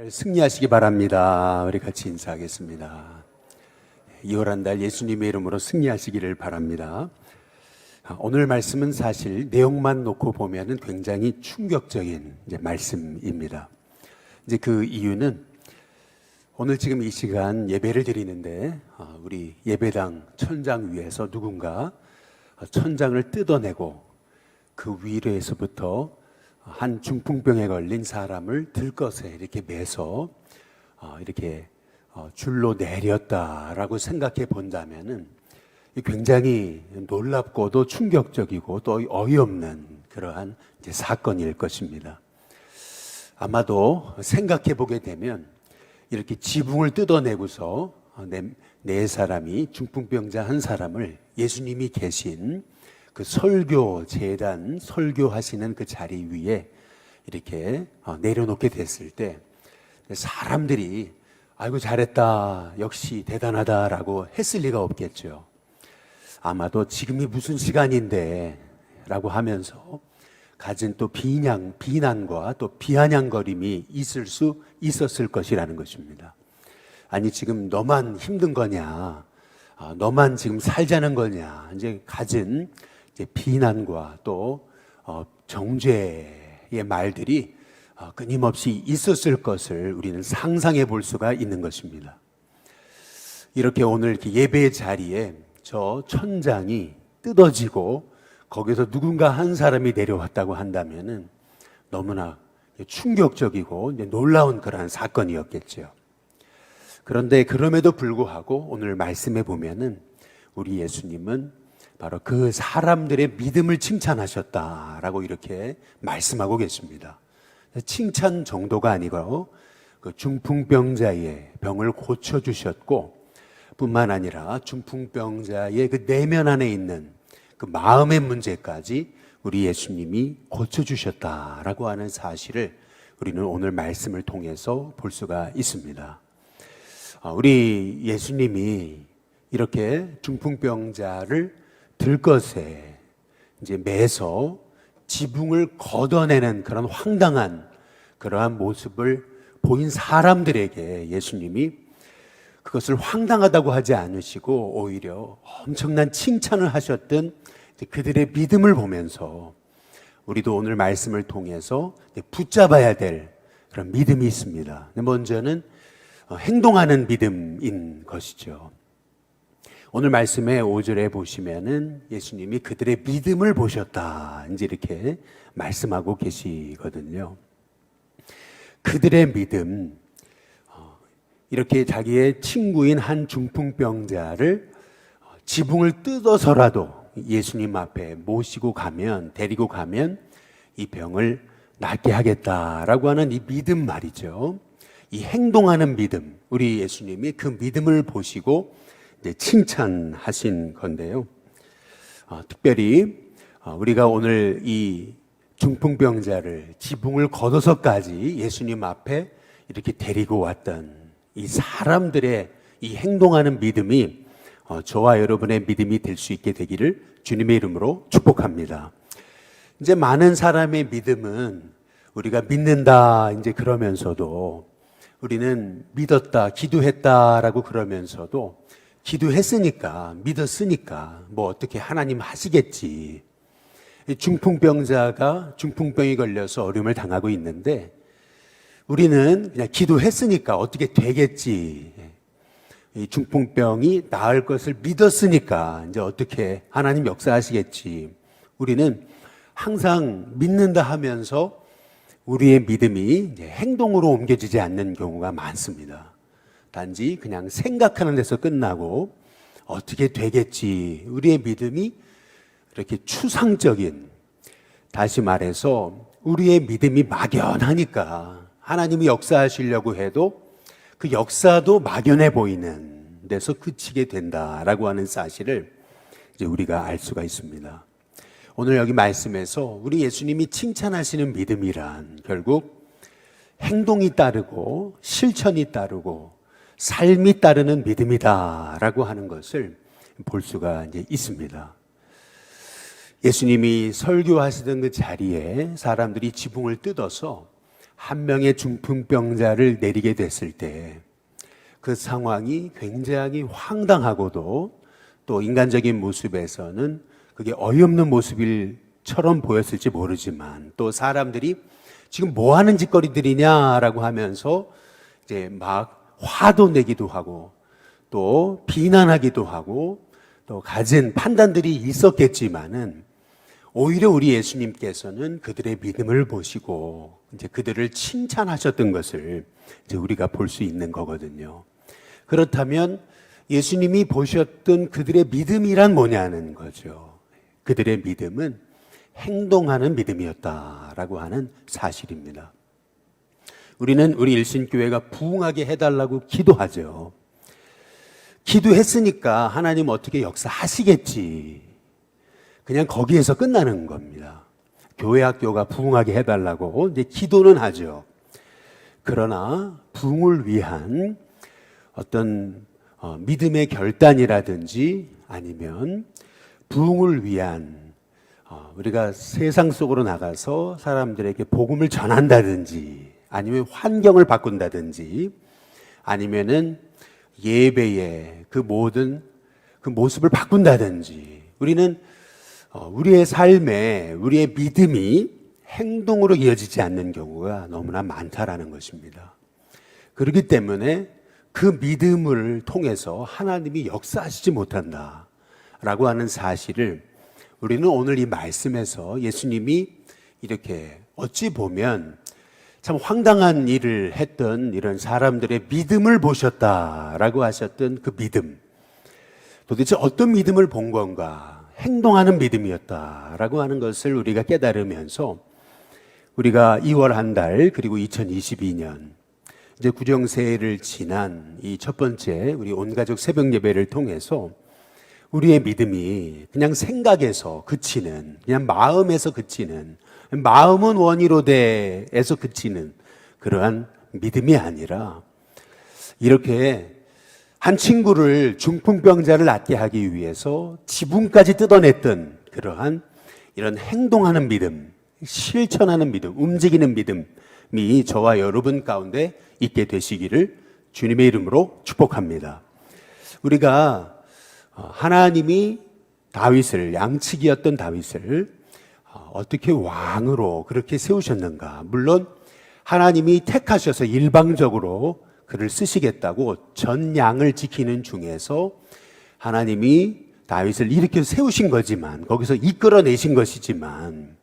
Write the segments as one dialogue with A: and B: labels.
A: 승리하시기 바랍니다. 우리 같이 인사하겠습니다. 2월 한 달 예수님의 이름으로 승리하시기를 바랍니다. 오늘 말씀은 사실 내용만 놓고 보면은 굉장히 충격적인 말씀입니다. 이제 그 이유는 오늘 지금 이 시간 예배를 드리는데 우리 예배당 천장 위에서 누군가 천장을 뜯어내고 그 위로에서부터 한 중풍병에 걸린 사람을 들것에 이렇게 매서 이렇게 줄로 내렸다라고 생각해 본다면은 굉장히 놀랍고도 충격적이고 또 어이없는 그러한 사건일 것입니다. 아마도 생각해 보게 되면 이렇게 지붕을 뜯어내고서 네 사람이 중풍병자 한 사람을 예수님이 계신 그 설교 재단 설교하시는 그 자리 위에 이렇게 내려놓게 됐을 때 사람들이 아이고 잘했다, 역시 대단하다라고 했을 리가 없겠죠. 아마도 지금이 무슨 시간인데 라고 하면서 가진 또 비난과 또 비아냥거림이 있었을 것이라는 것입니다. 아니 지금 너만 힘든 거냐, 너만 지금 살자는 거냐, 이제 가진 비난과 또 정죄의 말들이 끊임없이 있었을 것을 우리는 상상해 볼 수가 있는 것입니다. 이렇게 오늘 이렇게 예배의 자리에 저 천장이 뜯어지고 거기서 누군가 한 사람이 내려왔다고 한다면은 너무나 충격적이고 놀라운 그러한 사건이었겠죠. 그런데 그럼에도 불구하고 오늘 말씀해 보면은 우리 예수님은 바로 그 사람들의 믿음을 칭찬하셨다라고 이렇게 말씀하고 계십니다. 칭찬 정도가 아니고 그 중풍병자의 병을 고쳐주셨고 뿐만 아니라 중풍병자의 그 내면 안에 있는 그 마음의 문제까지 우리 예수님이 고쳐주셨다라고 하는 사실을 우리는 오늘 말씀을 통해서 볼 수가 있습니다. 우리 예수님이 이렇게 중풍병자를 들것에 이제 매서 지붕을 걷어내는 그런 황당한 그러한 모습을 보인 사람들에게 예수님이 그것을 황당하다고 하지 않으시고 오히려 엄청난 칭찬을 하셨던 그들의 믿음을 보면서 우리도 오늘 말씀을 통해서 붙잡아야 될 그런 믿음이 있습니다. 먼저는 행동하는 믿음인 것이죠. 오늘 말씀의 5절에 보시면은 예수님이 그들의 믿음을 보셨다, 이제 이렇게 말씀하고 계시거든요. 그들의 믿음, 이렇게 자기의 친구인 한 중풍병자를 지붕을 뜯어서라도 예수님 앞에 데리고 가면 이 병을 낫게 하겠다라고 하는 이 믿음 말이죠. 이 행동하는 믿음, 우리 예수님이 그 믿음을 보시고 칭찬하신 건데요. 특별히 우리가 오늘 이 중풍병자를 지붕을 걷어서까지 예수님 앞에 이렇게 데리고 왔던 이 사람들의 이 행동하는 믿음이 저와 여러분의 믿음이 될 수 있게 되기를 주님의 이름으로 축복합니다. 이제 많은 사람의 믿음은 우리가 믿는다 이제 그러면서도 우리는 믿었다, 기도했다라고 그러면서도 기도했으니까, 믿었으니까 뭐 어떻게 하나님 하시겠지. 중풍병자가 중풍병이 걸려서 어려움을 당하고 있는데 우리는 그냥 기도했으니까 어떻게 되겠지. 이 중풍병이 나을 것을 믿었으니까 이제 어떻게 하나님 역사하시겠지. 우리는 항상 믿는다 하면서 우리의 믿음이 행동으로 옮겨지지 않는 경우가 많습니다. 단지 그냥 생각하는 데서 끝나고 어떻게 되겠지. 우리의 믿음이 이렇게 추상적인, 다시 말해서 우리의 믿음이 막연하니까 하나님이 역사하시려고 해도 그 역사도 막연해 보이는 데서 그치게 된다라고 하는 사실을 이제 우리가 알 수가 있습니다. 오늘 여기 말씀에서 우리 예수님이 칭찬하시는 믿음이란 결국 행동이 따르고 실천이 따르고 삶이 따르는 믿음이다라고 하는 것을 볼 수가 이제 있습니다. 예수님이 설교하시던 그 자리에 사람들이 지붕을 뜯어서 한 명의 중풍병자를 내리게 됐을 때 그 상황이 굉장히 황당하고도 또 인간적인 모습에서는 그게 어이없는 모습일처럼 보였을지 모르지만 또 사람들이 지금 뭐 하는 짓거리들이냐라고 하면서 이제 막 화도 내기도 하고 또 비난하기도 하고 또 갖은 판단들이 있었겠지만은 오히려 우리 예수님께서는 그들의 믿음을 보시고 이제 그들을 칭찬하셨던 것을 이제 우리가 볼 수 있는 거거든요. 그렇다면 예수님이 보셨던 그들의 믿음이란 뭐냐는 거죠. 그들의 믿음은 행동하는 믿음이었다라고 하는 사실입니다. 우리는 우리 일신교회가 부흥하게 해달라고 기도하죠. 기도했으니까 하나님 어떻게 역사하시겠지. 그냥 거기에서 끝나는 겁니다. 교회 학교가 부흥하게 해달라고 이제 기도는 하죠. 그러나 부흥을 위한 어떤 믿음의 결단이라든지 아니면 부흥을 위한 우리가 세상 속으로 나가서 사람들에게 복음을 전한다든지 아니면 환경을 바꾼다든지 아니면은 예배의 그 모든 그 모습을 바꾼다든지 우리는 우리의 삶에 우리의 믿음이 행동으로 이어지지 않는 경우가 너무나 많다라는 것입니다. 그렇기 때문에 그 믿음을 통해서 하나님이 역사하시지 못한다라고 하는 사실을 우리는 오늘 이 말씀에서 예수님이 이렇게 어찌 보면 참 황당한 일을 했던 이런 사람들의 믿음을 보셨다라고 하셨던 그 믿음, 도대체 어떤 믿음을 본 건가? 행동하는 믿음이었다라고 하는 것을 우리가 깨달으면서 우리가 2월 한 달 그리고 2022년 이제 구정세를 지난 이 첫 번째 우리 온가족 새벽 예배를 통해서 우리의 믿음이 그냥 생각에서 그치는, 그냥 마음에서 그치는, 마음은 원이로돼에서 그치는 그러한 믿음이 아니라 이렇게 한 친구를 중풍병자를 낫게 하기 위해서 지붕까지 뜯어냈던 그러한 이런 행동하는 믿음, 실천하는 믿음, 움직이는 믿음이 저와 여러분 가운데 있게 되시기를 주님의 이름으로 축복합니다. 우리가 하나님이 다윗을, 양치기였던 다윗을 어떻게 왕으로 그렇게 세우셨는가? 물론 하나님이 택하셔서 일방적으로 그를 쓰시겠다고 전 양을 지키는 중에서 하나님이 다윗을 이렇게 세우신 거지만 거기서 이끌어내신 것이지만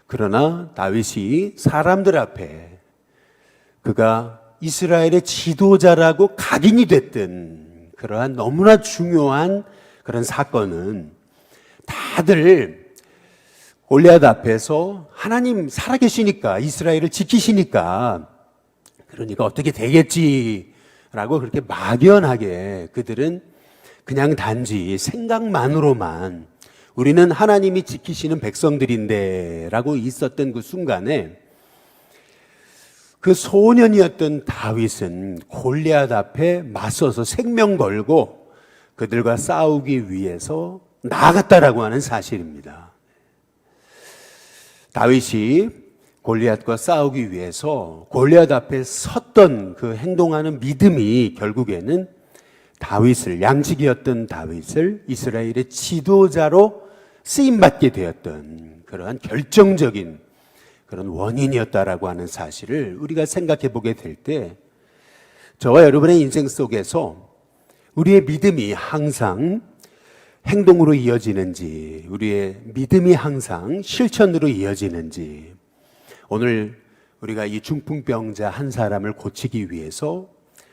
A: 그러나 다윗이 사람들 앞에 그가 이스라엘의 지도자라고 각인이 됐던 그러한 너무나 중요한 그런 사건은 다들 골리앗 앞에서 하나님 살아계시니까 이스라엘을 지키시니까 그러니까 어떻게 되겠지라고 그렇게 막연하게 그들은 그냥 단지 생각만으로만 우리는 하나님이 지키시는 백성들인데 라고 있었던 그 순간에 그 소년이었던 다윗은 골리앗 앞에 맞서서 생명 걸고 그들과 싸우기 위해서 나아갔다라고 하는 사실입니다. 다윗이 골리앗과 싸우기 위해서 골리앗 앞에 섰던 그 행동하는 믿음이 결국에는 다윗을, 양치기였던 다윗을 이스라엘의 지도자로 쓰임받게 되었던 그러한 결정적인 그런 원인이었다라고 하는 사실을 우리가 생각해 보게 될 때 저와 여러분의 인생 속에서 우리의 믿음이 항상 행동으로 이어지는지 우리의 믿음이 항상 실천으로 이어지는지 오늘 우리가 이 중풍병자 한 사람을 고치기 위해서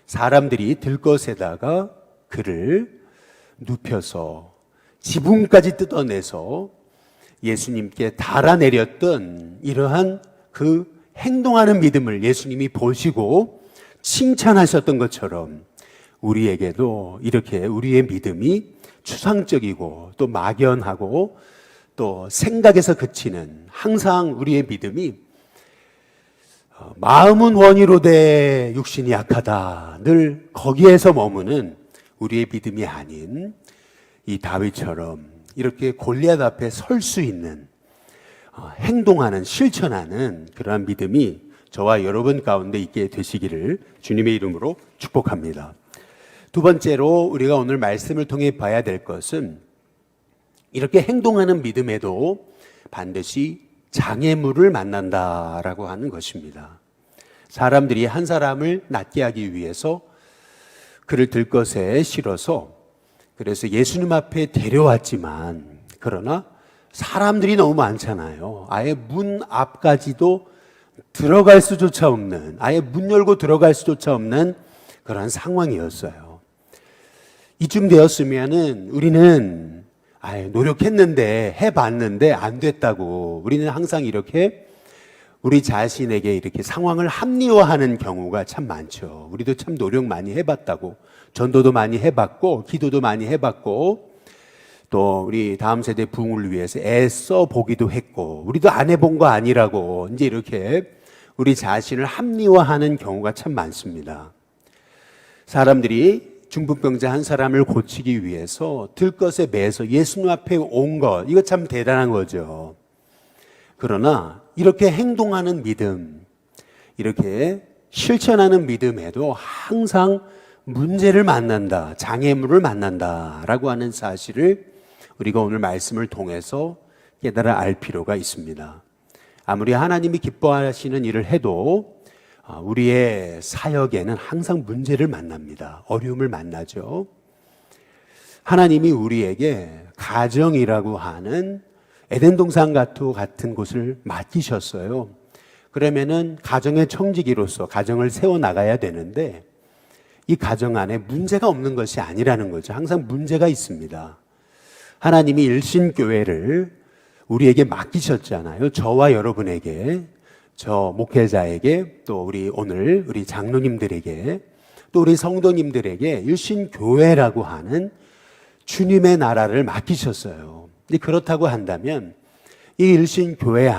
A: 사람들이 들것에다가 그를 눕혀서 지붕까지 뜯어내서 예수님께 달아내렸던 이러한 그 행동하는 믿음을 예수님이 보시고 칭찬하셨던 것처럼 우리에게도 이렇게 우리의 믿음이 추상적이고 또 막연하고 또 생각에서 그치는 항상 우리의 믿음이 마음은 원이로돼 육신이 약하다 늘 거기에서 머무는 우리의 믿음이 아닌 이 다윗처럼 이렇게 골리앗 앞에 설 수 있는 행동하는 실천하는 그러한 믿음이 저와 여러분 가운데 있게 되시기를 주님의 이름으로 축복합니다. 두 번째로 우리가 오늘 말씀을 통해 봐야 될 것은 이렇게 행동하는 믿음에도 반드시 장애물을 만난다라고 하는 것입니다. 사람들이 한 사람을 낫게 하기 위해서 그를 들것에 실어서 그래서 예수님 앞에 데려왔지만 그러나 사람들이 너무 많잖아요. 아예 문 앞까지도 들어갈 수조차 없는, 아예 문 열고 들어갈 수조차 없는 그런 상황이었어요. 이쯤 되었으면은 우리는 노력했는데 해봤는데 안 됐다고 우리는 항상 이렇게 우리 자신에게 이렇게 상황을 합리화하는 경우가 참 많죠. 우리도 참 노력 많이 해봤다고, 전도도 많이 해봤고 기도도 많이 해봤고 또 우리 다음 세대 부흥을 위해서 애써 보기도 했고 우리도 안 해본 거 아니라고 이제 이렇게 우리 자신을 합리화하는 경우가 참 많습니다. 사람들이 중풍병자 한 사람을 고치기 위해서 들것에 매서 예수님 앞에 온 것, 이거 참 대단한 거죠. 그러나 이렇게 행동하는 믿음, 이렇게 실천하는 믿음에도 항상 문제를 만난다, 장애물을 만난다라고 하는 사실을 우리가 오늘 말씀을 통해서 깨달아 알 필요가 있습니다. 아무리 하나님이 기뻐하시는 일을 해도 우리의 사역에는 항상 문제를 만납니다. 어려움을 만나죠. 하나님이 우리에게 가정이라고 하는 에덴 동산 같은 곳을 맡기셨어요. 그러면은 가정의 청지기로서 가정을 세워 나가야 되는데 이 가정 안에 문제가 없는 것이 아니라는 거죠. 항상 문제가 있습니다. 하나님이 일신교회를 우리에게 맡기셨잖아요. 저와 여러분에게, 저 목회자에게, 또 우리 장로님들에게, 또 우리 성도님들에게 일신교회라고 하는 주님의 나라를 맡기셨어요. 그렇다고 한다면 이 일신교회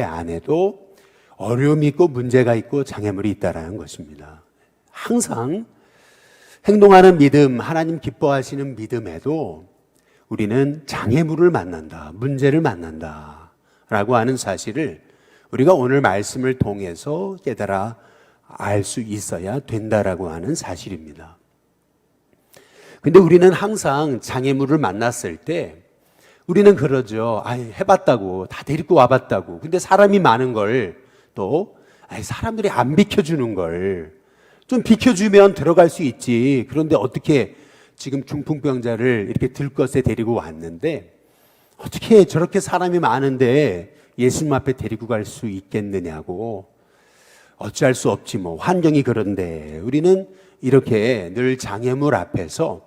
A: 안에도 어려움이 있고 문제가 있고 장애물이 있다라는 것입니다. 항상 행동하는 믿음, 하나님 기뻐하시는 믿음에도 우리는 장애물을 만난다, 문제를 만난다 라고 하는 사실을 우리가 오늘 말씀을 통해서 깨달아 알 수 있어야 된다라고 하는 사실입니다. 근데 우리는 항상 장애물을 만났을 때 우리는 그러죠. 해봤다고, 다 데리고 와봤다고. 근데 사람이 많은 걸 또 사람들이 안 비켜주는 걸 좀 비켜주면 들어갈 수 있지. 그런데 어떻게 지금 중풍병자를 이렇게 들것에 데리고 왔는데 어떻게 저렇게 사람이 많은데 예수님 앞에 데리고 갈 수 있겠느냐고. 어찌할 수 없지 뭐, 환경이 그런데. 우리는 이렇게 늘 장애물 앞에서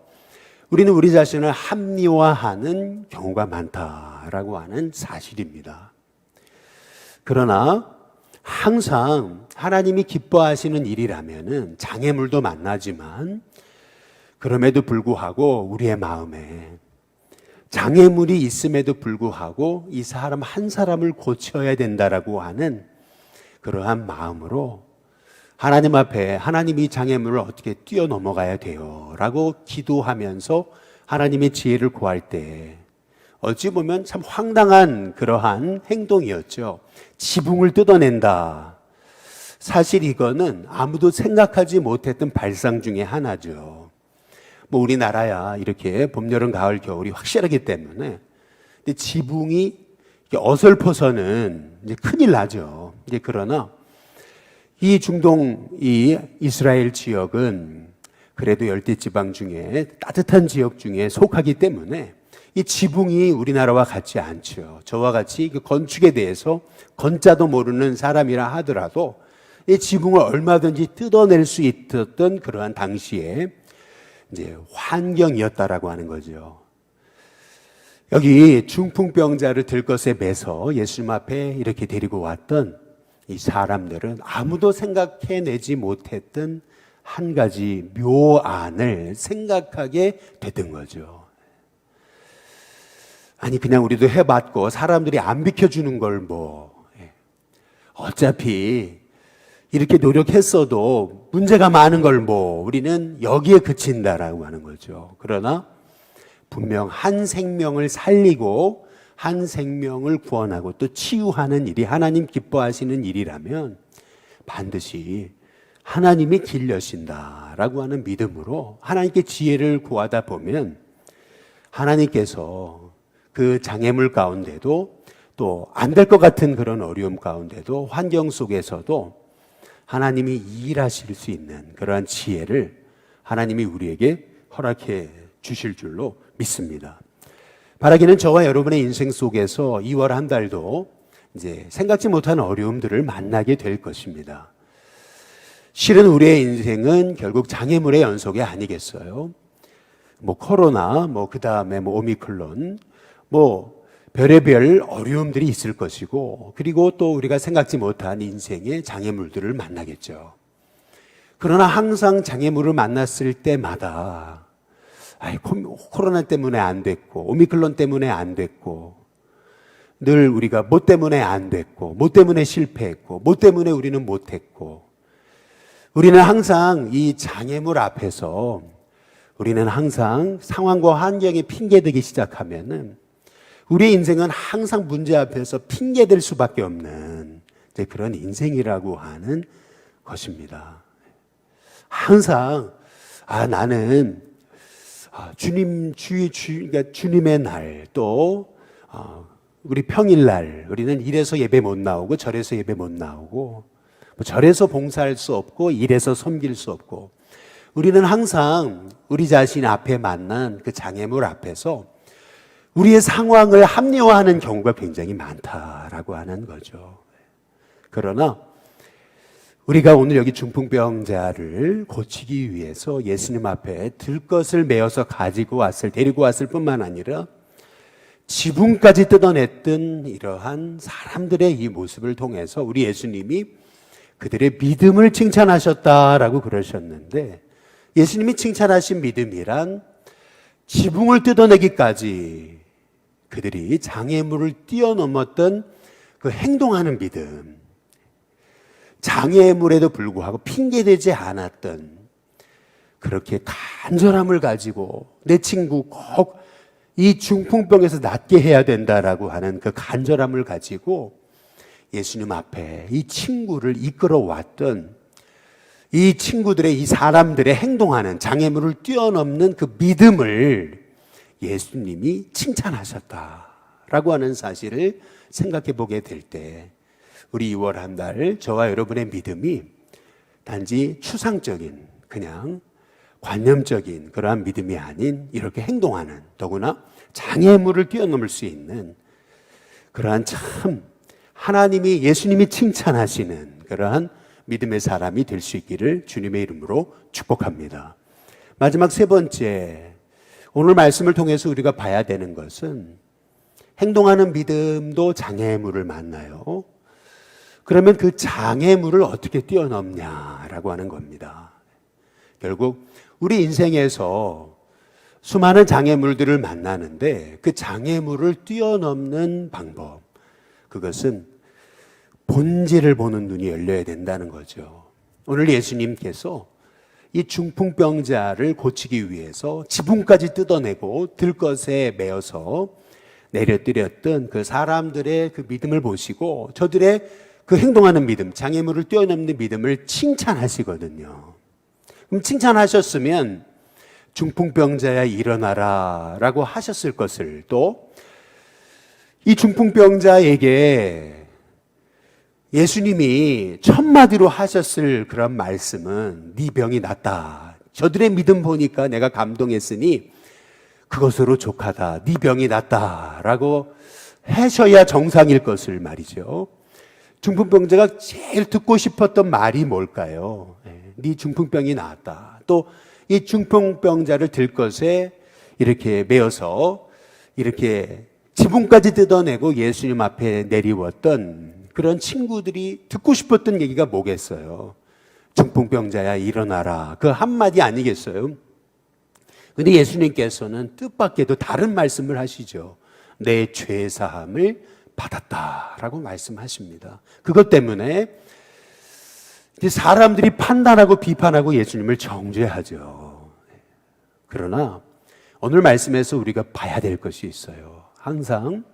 A: 우리는 우리 자신을 합리화하는 경우가 많다라고 하는 사실입니다. 그러나 항상 하나님이 기뻐하시는 일이라면은 장애물도 만나지만 그럼에도 불구하고 우리의 마음에 장애물이 있음에도 불구하고 이 사람 한 사람을 고쳐야 된다라고 하는 그러한 마음으로 하나님 앞에 하나님이 장애물을 어떻게 뛰어넘어가야 돼요 라고 기도하면서 하나님의 지혜를 구할 때 어찌 보면 참 황당한 그러한 행동이었죠. 지붕을 뜯어낸다. 사실 이거는 아무도 생각하지 못했던 발상 중에 하나죠. 뭐 우리나라야 이렇게 봄, 여름, 가을, 겨울이 확실하기 때문에 근데 지붕이 어설퍼서는 이제 큰일 나죠. 이제 그러나 이 중동, 이 이스라엘 지역은 그래도 열대지방 중에 따뜻한 지역 중에 속하기 때문에 이 지붕이 우리나라와 같지 않죠. 저와 같이 그 건축에 대해서 건자도 모르는 사람이라 하더라도 이 지붕을 얼마든지 뜯어낼 수 있었던 그러한 당시에 이제 환경이었다라고 하는 거죠. 여기 중풍병자를 들것에 매서 예수님 앞에 이렇게 데리고 왔던 이 사람들은 아무도 생각해내지 못했던 한 가지 묘안을 생각하게 됐던 거죠. 아니 그냥 우리도 해봤고 사람들이 안 비켜주는 걸 어차피 이렇게 노력했어도 문제가 많은 걸 우리는 여기에 그친다라고 하는 거죠. 그러나 분명 한 생명을 살리고 한 생명을 구원하고 또 치유하는 일이 하나님 기뻐하시는 일이라면 반드시 하나님이 길 여신다라고 하는 믿음으로 하나님께 지혜를 구하다 보면 하나님께서 그 장애물 가운데도 또 안 될 것 같은 그런 어려움 가운데도 환경 속에서도 하나님이 일하실 수 있는 그러한 지혜를 하나님이 우리에게 허락해 주실 줄로 믿습니다. 바라기는 저와 여러분의 인생 속에서 2월 한 달도 이제 생각지 못한 어려움들을 만나게 될 것입니다. 실은 우리의 인생은 결국 장애물의 연속이 아니겠어요? 코로나, 그 다음에 오미크론, 별의별 어려움들이 있을 것이고, 그리고 또 우리가 생각지 못한 인생의 장애물들을 만나겠죠. 그러나 항상 장애물을 만났을 때마다, 코로나 때문에 안 됐고, 오미크론 때문에 안 됐고, 늘 우리가 뭐 때문에 안 됐고, 뭐 때문에 실패했고, 뭐 때문에 우리는 못했고, 우리는 항상 이 장애물 앞에서 우리는 항상 상황과 환경에 핑계대기 시작하면은 우리의 인생은 항상 문제 앞에서 핑계댈 수밖에 없는 그런 인생이라고 하는 것입니다. 항상 나는 그러니까 주님의 날 또 우리 평일날 우리는 이래서 예배 못 나오고 저래서 예배 못 나오고 절에서 봉사할 수 없고 일에서 섬길 수 없고 우리는 항상 우리 자신 앞에 만난 그 장애물 앞에서 우리의 상황을 합리화하는 경우가 굉장히 많다라고 하는 거죠. 그러나 우리가 오늘 여기 중풍병자를 고치기 위해서 예수님 앞에 들것을 메어서 데리고 왔을 뿐만 아니라 지붕까지 뜯어냈던 이러한 사람들의 이 모습을 통해서 우리 예수님이 그들의 믿음을 칭찬하셨다라고 그러셨는데 예수님이 칭찬하신 믿음이란 지붕을 뜯어내기까지 그들이 장애물을 뛰어넘었던 그 행동하는 믿음, 장애물에도 불구하고 핑계대지 않았던 그렇게 간절함을 가지고 내 친구 꼭 이 중풍병에서 낫게 해야 된다라고 하는 그 간절함을 가지고 예수님 앞에 이 친구를 이끌어 왔던 이 친구들의 이 사람들의 행동하는 장애물을 뛰어넘는 그 믿음을 예수님이 칭찬하셨다라고 하는 사실을 생각해 보게 될 때 우리 2월 한 달 저와 여러분의 믿음이 단지 추상적인 그냥 관념적인 그러한 믿음이 아닌 이렇게 행동하는 더구나 장애물을 뛰어넘을 수 있는 그러한 참 하나님이 예수님이 칭찬하시는 그러한 믿음의 사람이 될 수 있기를 주님의 이름으로 축복합니다. 마지막 세 번째, 오늘 말씀을 통해서 우리가 봐야 되는 것은 행동하는 믿음도 장애물을 만나요. 그러면 그 장애물을 어떻게 뛰어넘냐라고 하는 겁니다. 결국 우리 인생에서 수많은 장애물들을 만나는데 그 장애물을 뛰어넘는 방법, 그것은 본질을 보는 눈이 열려야 된다는 거죠. 오늘 예수님께서 이 중풍병자를 고치기 위해서 지붕까지 뜯어내고 들것에 메어서 내려뜨렸던 그 사람들의 그 믿음을 보시고 저들의 그 행동하는 믿음, 장애물을 뛰어넘는 믿음을 칭찬하시거든요. 그럼 칭찬하셨으면 중풍병자야 일어나라 라고 하셨을 것을 또 이 중풍병자에게 예수님이 첫마디로 하셨을 그런 말씀은 네 병이 낫다. 저들의 믿음 보니까 내가 감동했으니 그것으로 족하다. 네 병이 낫다 라고 하셔야 정상일 것을 말이죠. 중풍병자가 제일 듣고 싶었던 말이 뭘까요? 네 중풍병이 나았다. 또 이 중풍병자를 들것에 이렇게 메어서 이렇게 지붕까지 뜯어내고 예수님 앞에 내리웠던 그런 친구들이 듣고 싶었던 얘기가 뭐겠어요? 중풍병자야 일어나라. 그 한마디 아니겠어요? 근데 예수님께서는 뜻밖에도 다른 말씀을 하시죠. 내 죄사함을 받았다라고 말씀하십니다. 그것 때문에 사람들이 판단하고 비판하고 예수님을 정죄하죠. 그러나 오늘 말씀에서 우리가 봐야 될 것이 있어요. 항상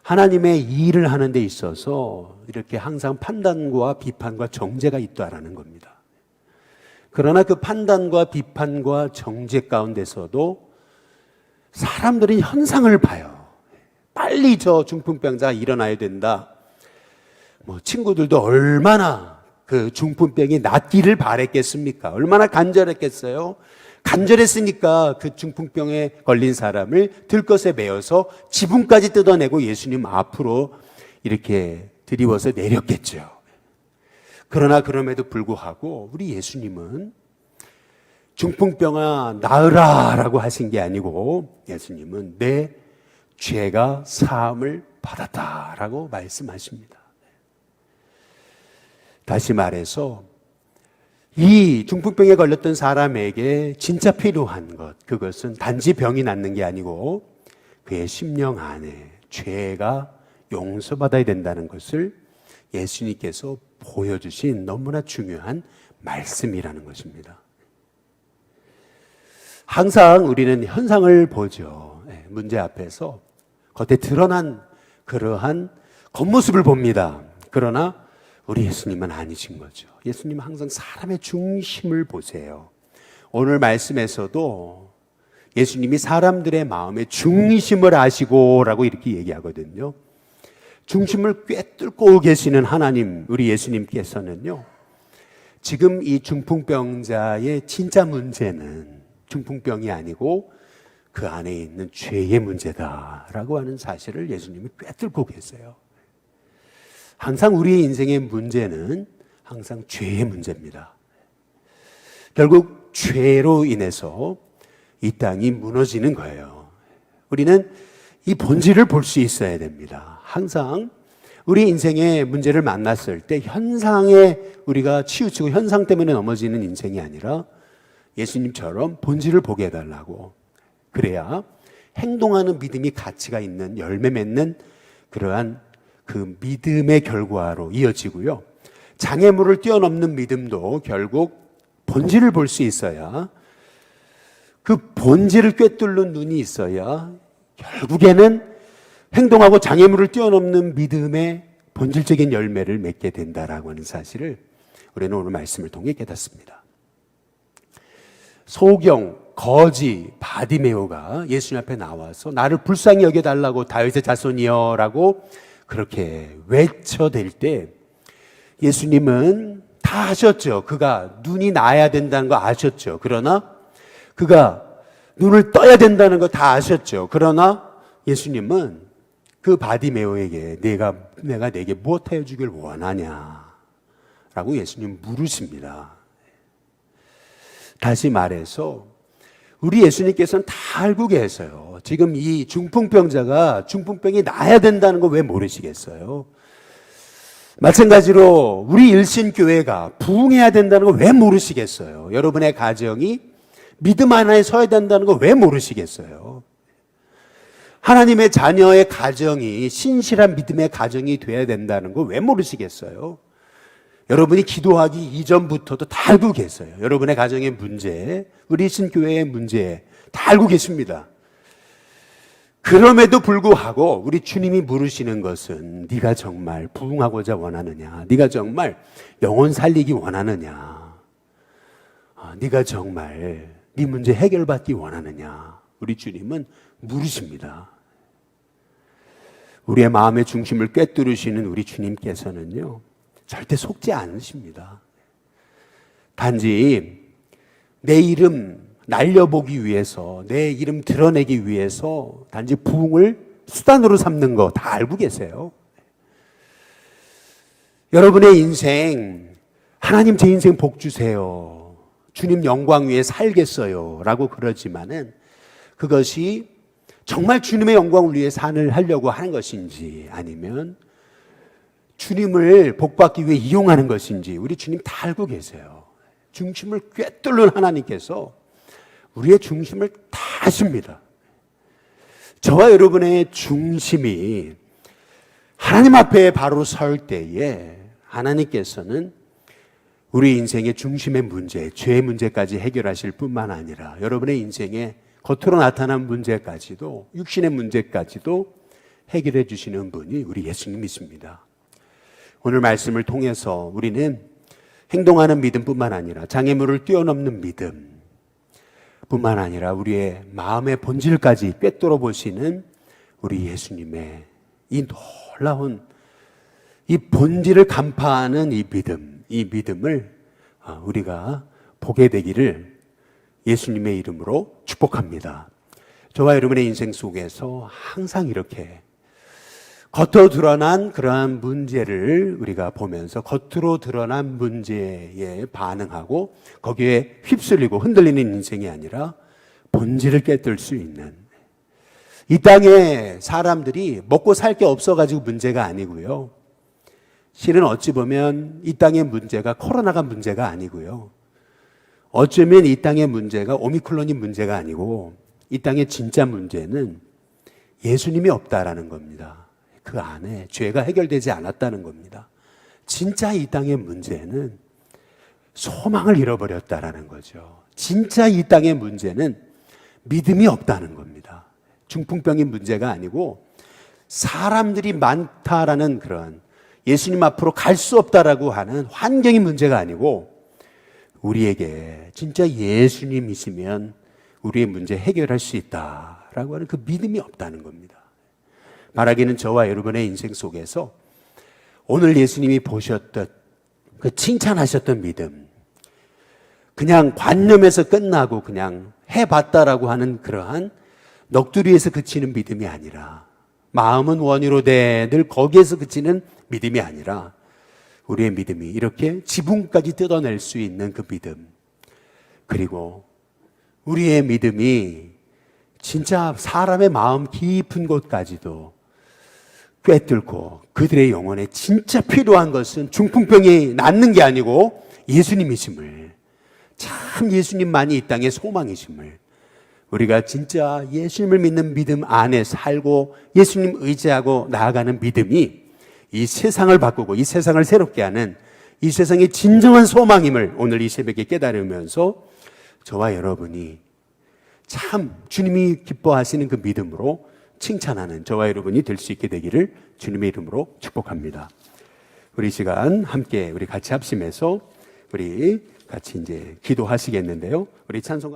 A: 하나님의 일을 하는 데 있어서 이렇게 항상 판단과 비판과 정죄가 있다라는 겁니다. 그러나 그 판단과 비판과 정죄 가운데서도 사람들은 현상을 봐요. 빨리 저 중풍병자가 일어나야 된다. 친구들도 얼마나 그 중풍병이 낫기를 바랬겠습니까? 얼마나 간절했겠어요? 간절했으니까 그 중풍병에 걸린 사람을 들것에 메어서 지붕까지 뜯어내고 예수님 앞으로 이렇게 들이워서 내렸겠죠. 그러나 그럼에도 불구하고 우리 예수님은 중풍병아 나으라 라고 하신 게 아니고 예수님은 내 죄가 사함을 받았다라고 말씀하십니다. 다시 말해서 이 중풍병에 걸렸던 사람에게 진짜 필요한 것, 그것은 단지 병이 낫는 게 아니고 그의 심령 안에 죄가 용서받아야 된다는 것을 예수님께서 보여주신 너무나 중요한 말씀이라는 것입니다. 항상 우리는 현상을 보죠. 문제 앞에서 겉에 드러난 그러한 겉모습을 봅니다. 그러나 우리 예수님은 아니신 거죠. 예수님은 항상 사람의 중심을 보세요. 오늘 말씀에서도 예수님이 사람들의 마음의 중심을 아시고 라고 이렇게 얘기하거든요. 중심을 꿰뚫고 계시는 하나님, 우리 예수님께서는요, 지금 이 중풍병자의 진짜 문제는 중풍병이 아니고 그 안에 있는 죄의 문제다라고 하는 사실을 예수님이 꿰뚫고 계세요. 항상 우리의 인생의 문제는 항상 죄의 문제입니다. 결국 죄로 인해서 이 땅이 무너지는 거예요. 우리는 이 본질을 볼 수 있어야 됩니다. 항상 우리 인생의 문제를 만났을 때 현상에 우리가 치우치고 현상 때문에 넘어지는 인생이 아니라 예수님처럼 본질을 보게 해달라고. 그래야 행동하는 믿음이 가치가 있는 열매 맺는 그러한 그 믿음의 결과로 이어지고요. 장애물을 뛰어넘는 믿음도 결국 본질을 볼 수 있어야, 그 본질을 꿰뚫는 눈이 있어야 결국에는 행동하고 장애물을 뛰어넘는 믿음의 본질적인 열매를 맺게 된다라고 하는 사실을 우리는 오늘 말씀을 통해 깨닫습니다. 소경, 거지, 바디메오가 예수님 앞에 나와서 나를 불쌍히 여겨달라고 다윗의 자손이여 라고 그렇게 외쳐댈 때 예수님은 다 아셨죠. 그가 눈이 나야 된다는 거 아셨죠. 그러나 그가 눈을 떠야 된다는 거 다 아셨죠. 그러나 예수님은 그 바디메오에게 내가 내게 무엇하여 주길 원하냐 라고 예수님 물으십니다. 다시 말해서 우리 예수님께서는 다 알고 계세요. 지금 이 중풍병자가 중풍병이 나아야 된다는 거 왜 모르시겠어요? 마찬가지로 우리 일신교회가 부흥해야 된다는 거 왜 모르시겠어요? 여러분의 가정이 믿음 하나에 서야 된다는 거 왜 모르시겠어요? 하나님의 자녀의 가정이 신실한 믿음의 가정이 돼야 된다는 거 왜 모르시겠어요? 여러분이 기도하기 이전부터도 다 알고 계세요. 여러분의 가정의 문제, 우리 신교회의 문제 다 알고 계십니다. 그럼에도 불구하고 우리 주님이 물으시는 것은 네가 정말 부흥하고자 원하느냐? 네가 정말 영혼 살리기 원하느냐? 네가 정말 네 문제 해결받기 원하느냐? 우리 주님은 물으십니다. 우리의 마음의 중심을 꿰뚫으시는 우리 주님께서는요, 절대 속지 않으십니다. 단지 내 이름 날려보기 위해서, 내 이름 드러내기 위해서 단지 부흥을 수단으로 삼는 거 다 알고 계세요. 여러분의 인생, 하나님 제 인생 복 주세요, 주님 영광 위에 살겠어요 라고 그러지만은 그것이 정말 주님의 영광을 위해 산을 하려고 하는 것인지 아니면 주님을 복받기 위해 이용하는 것인지 우리 주님 다 알고 계세요. 중심을 꿰뚫는 하나님께서 우리의 중심을 다 아십니다. 저와 여러분의 중심이 하나님 앞에 바로 설 때에 하나님께서는 우리 인생의 중심의 문제, 죄의 문제까지 해결하실 뿐만 아니라 여러분의 인생의 겉으로 나타난 문제까지도, 육신의 문제까지도 해결해 주시는 분이 우리 예수님이십니다. 오늘 말씀을 통해서 우리는 행동하는 믿음뿐만 아니라 장애물을 뛰어넘는 믿음 뿐만 아니라 우리의 마음의 본질까지 꿰뚫어 보시는 우리 예수님의 이 놀라운 이 본질을 간파하는 이 믿음을 우리가 보게 되기를 예수님의 이름으로 축복합니다. 저와 여러분의 인생 속에서 항상 이렇게 겉으로 드러난 그러한 문제를 우리가 보면서 겉으로 드러난 문제에 반응하고 거기에 휩쓸리고 흔들리는 인생이 아니라 본질을 깨뜨릴 수 있는, 이 땅에 사람들이 먹고 살 게 없어가지고 문제가 아니고요. 실은 어찌 보면 이 땅의 문제가 코로나가 문제가 아니고요. 어쩌면 이 땅의 문제가 오미크론이 문제가 아니고 이 땅의 진짜 문제는 예수님이 없다라는 겁니다. 그 안에 죄가 해결되지 않았다는 겁니다. 진짜 이 땅의 문제는 소망을 잃어버렸다라는 거죠. 진짜 이 땅의 문제는 믿음이 없다는 겁니다. 중풍병이 문제가 아니고 사람들이 많다라는 그런 예수님 앞으로 갈 수 없다라고 하는 환경이 문제가 아니고 우리에게 진짜 예수님이시면 우리의 문제 해결할 수 있다라고 하는 그 믿음이 없다는 겁니다. 말하기는 저와 여러분의 인생 속에서 오늘 예수님이 보셨던 그 칭찬하셨던 믿음, 그냥 관념에서 끝나고 그냥 해봤다라고 하는 그러한 넋두리에서 그치는 믿음이 아니라, 마음은 원이로 돼 늘 거기에서 그치는 믿음이 아니라 우리의 믿음이 이렇게 지붕까지 뜯어낼 수 있는 그 믿음, 그리고 우리의 믿음이 진짜 사람의 마음 깊은 곳까지도 꿰뚫고 그들의 영혼에 진짜 필요한 것은 중풍병이 낫는 게 아니고 예수님이심을, 참 예수님만이 이 땅의 소망이심을, 우리가 진짜 예수님을 믿는 믿음 안에 살고 예수님 의지하고 나아가는 믿음이 이 세상을 바꾸고 이 세상을 새롭게 하는 이 세상의 진정한 소망임을 오늘 이 새벽에 깨달으면서 저와 여러분이 참 주님이 기뻐하시는 그 믿음으로 칭찬하는 저와 여러분이 될 수 있게 되기를 주님의 이름으로 축복합니다. 우리 시간 함께 우리 같이 합심해서 우리 같이 이제 기도하시겠는데요. 우리 찬송